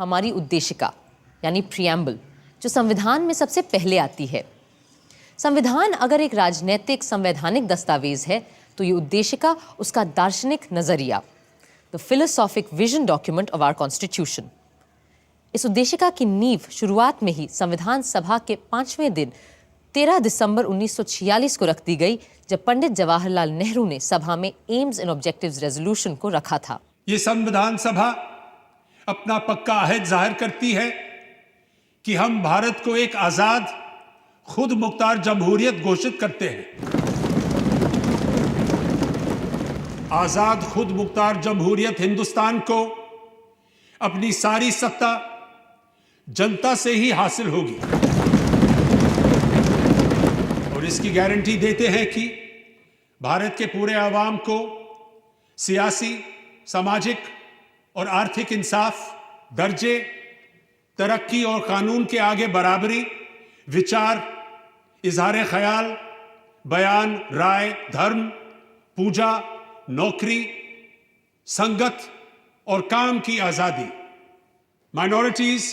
हमारी उद्देशिका यानी प्रियम्बल, जो संविधान में सबसे पहले आती है। संविधान अगर एक राजनीतिक संवैधानिक दस्तावेज है तो ये उद्देशिका उसका दार्शनिक नजरिया, the philosophic vision document of our constitution. इस उद्देशिका की नींव शुरुआत में ही संविधान सभा के 5वें दिन 13 दिसंबर 1946 को रख दी गई, जब पंडित जवाहरलाल नेहरू ने सभा में एम्स एंड ऑब्जेक्टिव्स रेजोल्यूशन को रखा था। ये संविधान सभा अपना पक्का अहद जाहिर करती है कि हम भारत को एक आजाद खुद मुख्तार जमहूरियत घोषित करते हैं। आजाद खुद मुख्तार जमहूरियत हिंदुस्तान को अपनी सारी सत्ता जनता से ही हासिल होगी और इसकी गारंटी देते हैं कि भारत के पूरे आवाम को सियासी, सामाजिक और आर्थिक इंसाफ, दर्जे, तरक्की और कानून के आगे बराबरी, विचार, इजहार ख्याल, बयान, राय, धर्म, पूजा, नौकरी, संगत और काम की आजादी, माइनॉरिटीज,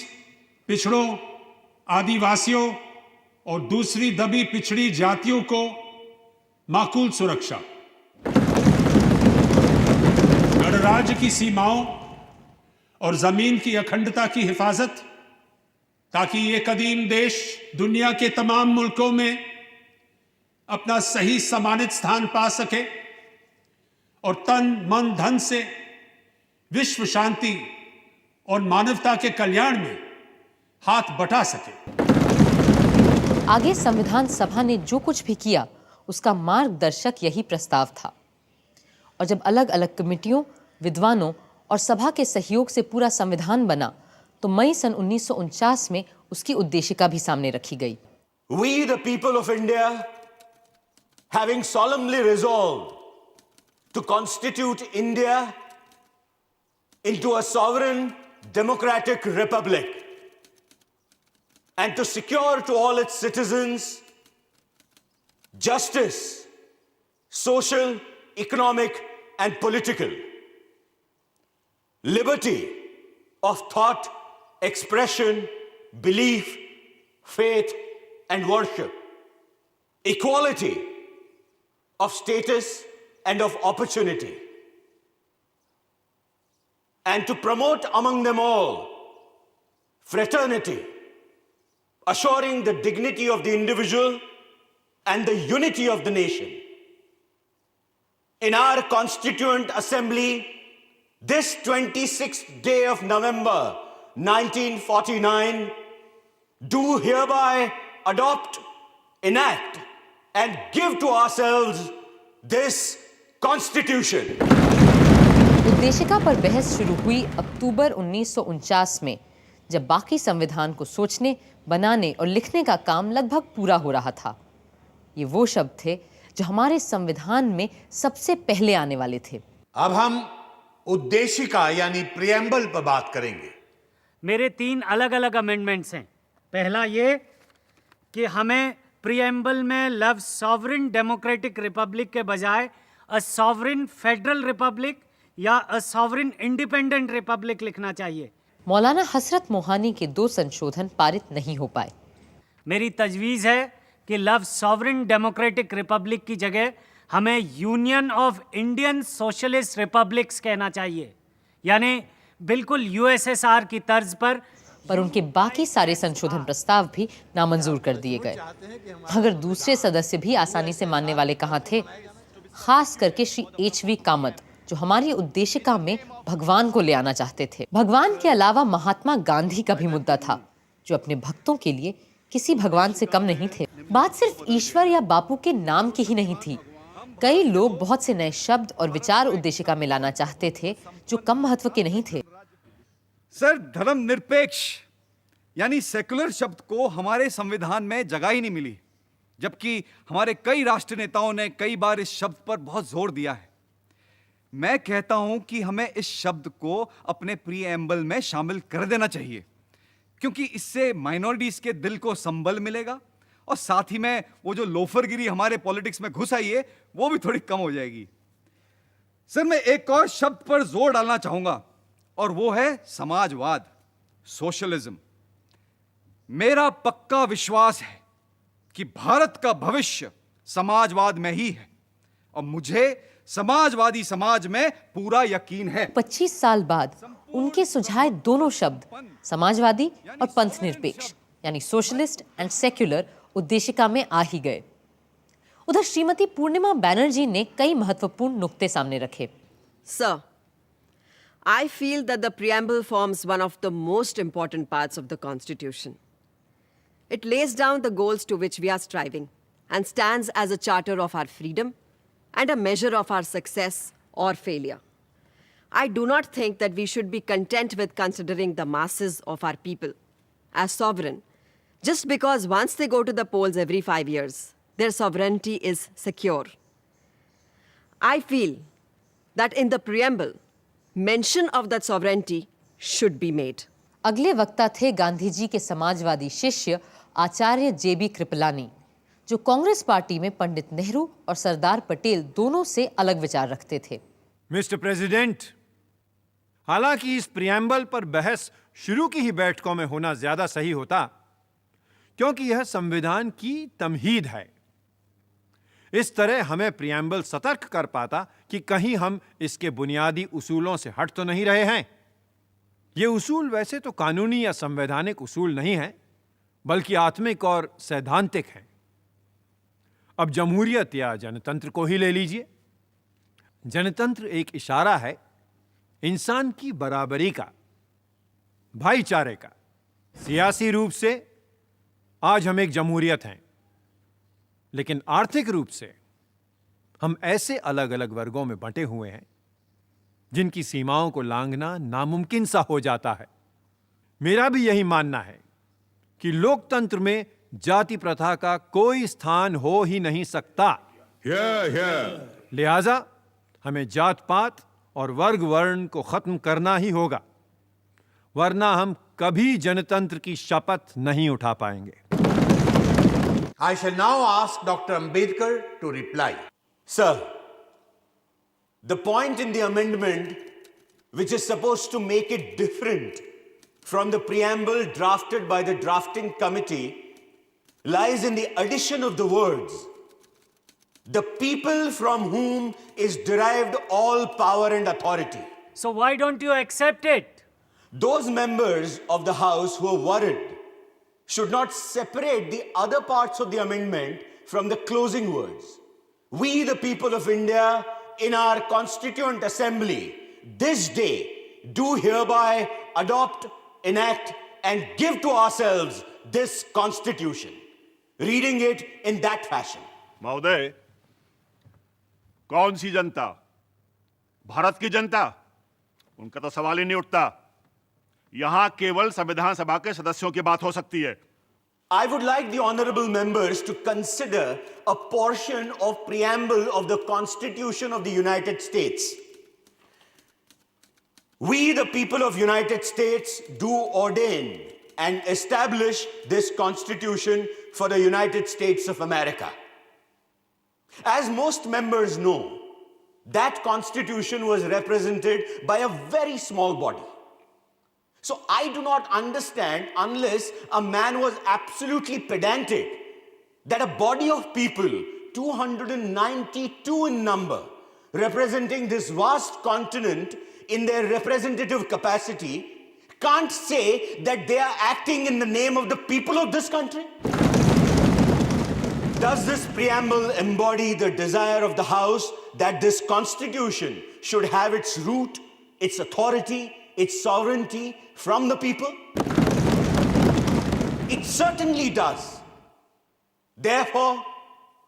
पिछड़ों, आदिवासियों और दूसरी दबी पिछड़ी जातियों को माकूल सुरक्षा, गणराज्य की सीमाओं और जमीन की अखंडता की हिफाजत, ताकि ये कदीम देश दुनिया के तमाम मुल्कों में अपना सही सम्मानित स्थान पा सके और तन मन धन से विश्व शांति और मानवता के कल्याण में हाथ बटा सके। आगे संविधान सभा ने जो कुछ भी किया उसका मार्गदर्शक यही प्रस्ताव था, और जब अलग अलग कमेटियों, विद्वानों और सभा के सहयोग से पूरा संविधान बना तो मई सन 1949 में उसकी उद्देशिका भी सामने रखी गई। We the people of India, having solemnly resolved to constitute India into a sovereign democratic republic and to secure to all its citizens justice, social, economic and political, liberty of thought, expression, belief, faith and worship, equality of status and of opportunity, and to promote among them all fraternity, assuring the dignity of the individual and the unity of the nation. In our Constituent Assembly, this 26th day of November 1949, do hereby adopt, enact and give to ourselves this Constitution. उद्देशिका पर बहस शुरू हुई अक्टूबर 1949 में, जब बाकी संविधान को सोचने, बनाने और लिखने का काम लगभग पूरा हो रहा था। ये वो शब्द थे जो हमारे संविधान में सबसे पहले आने वाले थे। अब हम उद्देशिका यानी प्रियम्बल पर बात करेंगे। मेरे 3 अलग अलग अमेंडमेंट्स हैं। पहला ये कि हमें प्रियम्बल में लफ्ज सॉवरेन डेमोक्रेटिक रिपब्लिक के बजाय अ सॉवरेन फेडरल रिपब्लिक या अ सॉवरेन इंडिपेंडेंट रिपब्लिक लिखना चाहिए। मौलाना हसरत मोहानी के 2 संशोधन पारित नहीं हो पाए। मेरी तजवीज़ है कि लफ्ज सॉवरेन डेमोक्रेटिक रिपब्लिक की जगह हमें union of Indian socialist republics कहना चाहिए, यानी बिल्कुल यूएसएसआर की तर्ज पर उनके बाकी सारे संशोधन प्रस्ताव भी नामंजूर कर दिए गए। मगर दूसरे सदस्य भी आसानी से मानने वाले कहाँ थे, खास करके श्री HV कामत, जो हमारी उद्देशिका में भगवान को ले आना चाहते थे। भगवान के अलावा महात्मा गांधी का भी मुद्दा था, जो अपने भक्तों के लिए किसी भगवान से कम नहीं थे। बात सिर्फ ईश्वर या बापू के नाम की ही नहीं थी। कई लोग बहुत से नए शब्द और विचार उद्देशिका में लाना चाहते थे जो कम महत्व के नहीं थे। सर, धर्मनिरपेक्ष यानी सेकुलर शब्द को हमारे संविधान में जगह ही नहीं मिली, जबकि हमारे कई राष्ट्र नेताओं ने कई बार इस शब्द पर बहुत जोर दिया है। मैं कहता हूं कि हमें इस शब्द को अपने प्रीएम्बल में शामिल कर देना चाहिए, क्योंकि इससे माइनॉरिटीज के दिल को संबल मिलेगा और साथ ही में वो जो लोफरगिरी हमारे पॉलिटिक्स में घुस आई है वो भी थोड़ी कम हो जाएगी। सर, मैं एक और शब्द पर जोर डालना चाहूंगा और वो है समाजवाद। सोशलिज्म। मेरा पक्का विश्वास है कि भारत का भविष्य समाजवाद में ही है और मुझे समाजवादी समाज में पूरा यकीन है। 25 साल बाद उनके सुझाए दोनों शब्द समाजवादी और पंथ निरपेक्ष यानी सोशलिस्ट एंड सेक्युलर उद्देशिका में आ ही गए। उधर श्रीमती पूर्णिमा बैनर्जी ने कई महत्वपूर्ण नुक्ते सामने रखे। Sir, I feel that the preamble forms one of the most important parts of the Constitution. It lays down the goals to which we are striving and stands as a charter of our freedom and a measure of our success or failure. I do not think that we should be content with considering the masses of our people as sovereign just because once they go to the polls every 5 years, their sovereignty is secure. I feel that in the preamble, mention of that sovereignty should be made. अगले वक्ता थे गांधी जी के समाजवादी शिष्य आचार्य जेबी कृपलानी, जो Congress party में पंडित नेहरू और सरदार पटेल दोनों से अलग विचार रखते थे। मिस्टर प्रेसिडेंट, हालांकि इस प्रियम्बल पर बहस शुरू की ही बैठकों में होना ज्यादा सही होता, क्योंकि यह संविधान की तमहीद है। इस तरह हमें प्रियम्बल सतर्क कर पाता कि कहीं हम इसके बुनियादी उसूलों से हट तो नहीं रहे हैं। ये उसूल वैसे तो कानूनी या संवैधानिक उसूल नहीं हैं, बल्कि आत्मिक और सैद्धांतिक हैं। अब जमहूरियत या जनतंत्र को ही ले लीजिए। जनतंत्र एक इशारा है इंसान की बराबरी का, भाईचारे का। सियासी रूप से आज हम एक जमहूरियत हैं, लेकिन आर्थिक रूप से हम ऐसे अलग अलग वर्गों में बंटे हुए हैं जिनकी सीमाओं को लांघना नामुमकिन सा हो जाता है। मेरा भी यही मानना है कि लोकतंत्र में जाति प्रथा का कोई स्थान हो ही नहीं सकता। लिहाजा हमें जात पात और वर्ग वर्ण को खत्म करना ही होगा, वरना हम कभी जनतंत्र की शपथ नहीं उठा पाएंगे। I shall now ask Dr. Ambedkar to reply. Sir, the point in the amendment which is supposed to make it different from the preamble drafted by the drafting committee lies in the addition of the words, "the people from whom is derived all power and authority." So why don't you accept it? Those members of the House who are worried should not separate the other parts of the amendment from the closing words. We, the people of India, in our Constituent Assembly, this day, do hereby adopt, enact, and give to ourselves this Constitution. Reading it in that fashion. महोदय, कौन सी जनता? भारत की जनता? उनका तो सवाल ही नहीं उठता। यहां केवल संविधान सभा के सदस्यों की बात हो सकती है। I would like the honorable members to consider a portion of preamble of the Constitution of the United States. We, the people of United States, do ordain and establish this Constitution for the United States of America. As most members know, that Constitution was represented by a very small body. So I do not understand, unless a man was absolutely pedantic, that a body of people, 292 in number, representing this vast continent in their representative capacity, can't say that they are acting in the name of the people of this country? Does this preamble embody the desire of the House that this Constitution should have its root, its authority, its sovereignty from the people? It certainly does. Therefore,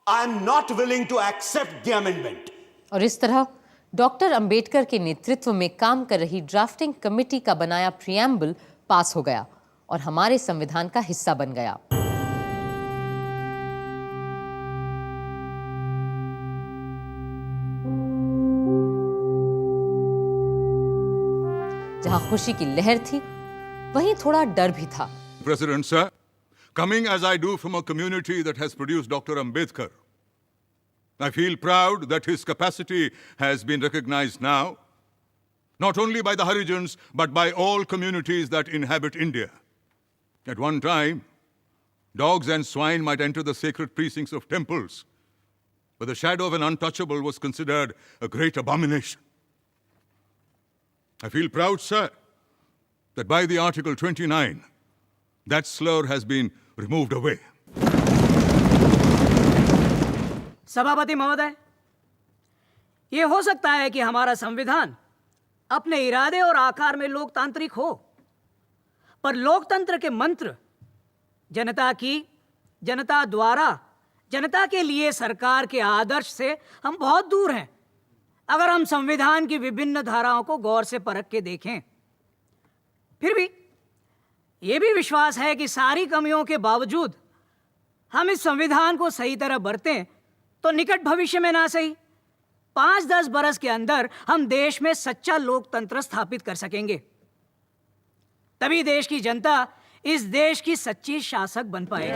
I am not willing to accept the amendment. और इस तरह doctor Ambedkar के नेतृत्व में काम कर रही drafting committee का बनाया प्रियम्बल पास हो गया और हमारे संविधान का हिस्सा बन गया। जहां खुशी की लहर थी, वहीं थोड़ा डर भी था। President, sir, coming as I do from a community that has produced Dr. Ambedkar, I feel proud that his capacity has been recognized now. not only by the Harijans, but by all communities that inhabit India. At one time, dogs and swine might enter the sacred precincts of temples, but the shadow of an untouchable was considered a great abomination. I feel proud, sir, that by the Article 29, that slur has been removed away. सभापति महोदय, ये हो सकता है कि हमारा संविधान अपने इरादे और आकार में लोकतांत्रिक हो, पर लोकतंत्र के मंत्र जनता की, जनता द्वारा, जनता के लिए सरकार के आदर्श से हम बहुत दूर हैं। अगर हम संविधान की विभिन्न धाराओं को गौर से परख के देखें, फिर भी ये भी विश्वास है कि सारी कमियों के बावजूद हम इस संविधान को सही तरह बरतें तो निकट भविष्य में ना सही 5-10 बरस के अंदर हम देश में सच्चा लोकतंत्र स्थापित कर सकेंगे। तभी देश की जनता इस देश की सच्ची शासक बन पाएगी।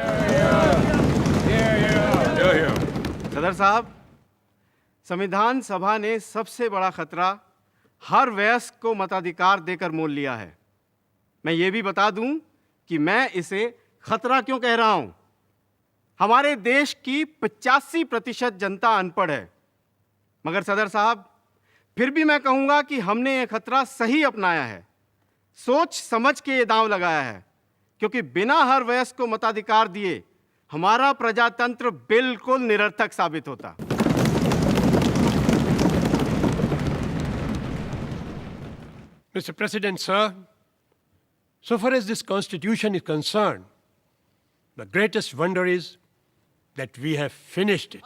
सदर साहब, संविधान सभा ने सबसे बड़ा खतरा हर वयस्क को मताधिकार देकर मोल लिया है। मैं ये भी बता दूं कि मैं इसे खतरा क्यों कह रहा हूं। हमारे देश की 85% जनता अनपढ़ है, मगर सदर साहब, फिर भी मैं कहूंगा कि हमने ये खतरा सही अपनाया है, सोच समझ के ये दांव लगाया है, क्योंकि बिना हर वयस्क को मताधिकार दिए हमारा प्रजातंत्र बिल्कुल निरर्थक साबित होता। Mr. President, sir, so far as this Constitution is concerned, the greatest wonder is that we have finished it.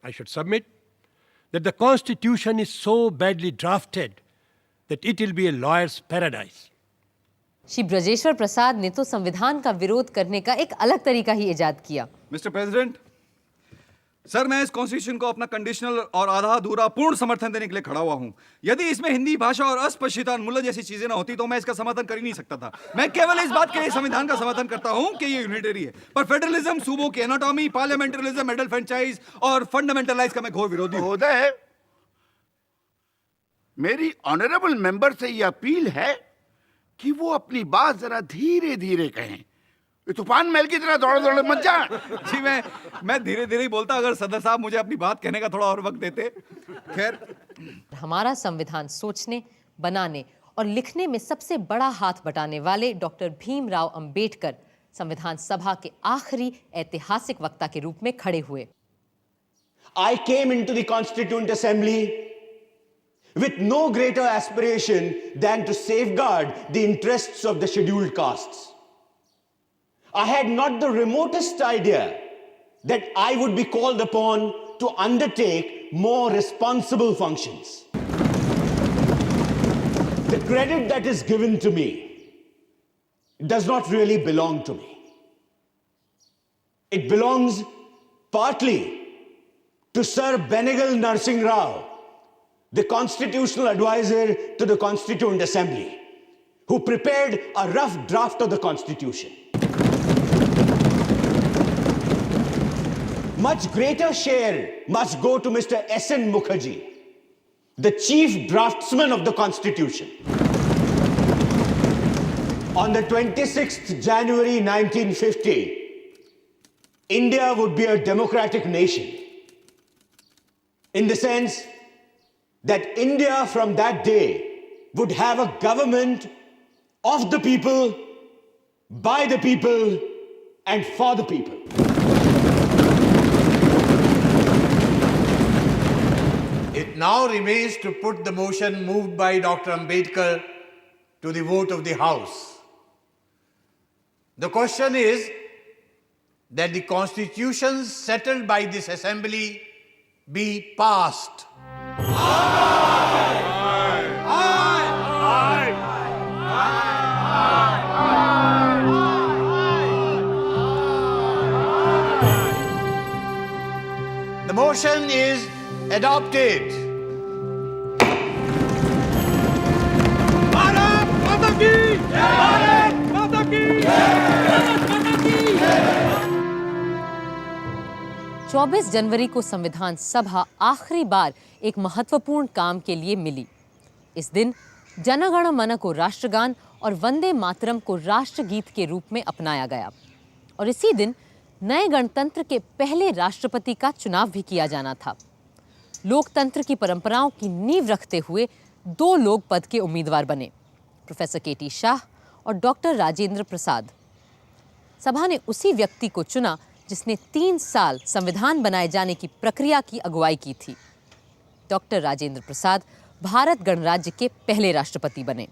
I should submit that the Constitution is so badly drafted that it will be a lawyer's paradise. Shri Brajeshwar प्रसाद ने तो संविधान का विरोध करने का एक अलग तरीका ही इजाद किया। मिस्टर प्रेसिडेंट, सर, मैं इस कॉन्स्टिट्यूशन को अपना कंडीशनल और आधा अधूरा पूर्ण समर्थन देने के लिए खड़ा हुआ हूं। यदि इसमें हिंदी भाषा और अस्पृश्यता उन्मूलन जैसी चीजें ना होती तो मैं इसका समर्थन कर ही नहीं सकता था। मैं केवल इस बात के लिए संविधान का समर्थन करता हूं कि ये यूनिटरी है, पर फेडरलिज्म, सूबों की एनाटॉमी, पार्लियामेंटरिज्म, एडल्ट फ्रेंचाइज और फंडामेंटलाइज का मैं घोर विरोधी हूं। महोदय, मेरी ऑनरेबल मेंबर से यह अपील है कि वो अपनी बात जरा धीरे धीरे कहें। तूफान महल की तरह दौड़ दौड़ मत जा। जी, मैं धीरे धीरे ही बोलता, अगर सदर साहब मुझे अपनी बात कहने का थोड़ा और वक्त देते। खैर, हमारा संविधान सोचने, बनाने और लिखने में सबसे बड़ा हाथ बटाने वाले डॉक्टर भीमराव अंबेडकर संविधान सभा के आखिरी ऐतिहासिक वक्ता के रूप में खड़े हुए। I came into the Constituent Assembly with no greater aspiration than to safeguard the interests of the scheduled castes. I had not the remotest idea that I would be called upon to undertake more responsible functions. The credit that is given to me does not really belong to me. It belongs partly to Sir Benegal Narsingh Rao, the constitutional advisor to the Constituent Assembly, who prepared a rough draft of the Constitution. Much greater share must go to Mr. S.N. Mukherjee, the chief draftsman of the Constitution. On the 26th January 1950, India would be a democratic nation, in the sense that India from that day would have a government of the people, by the people, and for the people. It now remains to put the motion moved by Dr. Ambedkar to the vote of the House. The question is that the constitutions settled by this assembly be passed. The motion is adopted. Bharat माता की जय! भारत माता की जय! भारत माता की जय! 24 जनवरी को संविधान सभा आखिरी बार एक महत्वपूर्ण काम के लिए मिली। इस दिन जन गण मन को राष्ट्रगान और वंदे मातरम को राष्ट्रगीत के रूप में अपनाया गया और इसी दिन नए गणतंत्र के पहले राष्ट्रपति का चुनाव भी किया जाना था। लोकतंत्र की परंपराओं की नींव रखते हुए 2 लोग पद के उम्मीदवार बने, प्रोफेसर के.टी. शाह और डॉक्टर राजेंद्र प्रसाद। सभा ने उसी व्यक्ति को चुना जिसने 3 साल संविधान बनाए जाने की प्रक्रिया की अगुवाई की थी। डॉक्टर राजेंद्र प्रसाद भारत गणराज्य के पहले राष्ट्रपति बने।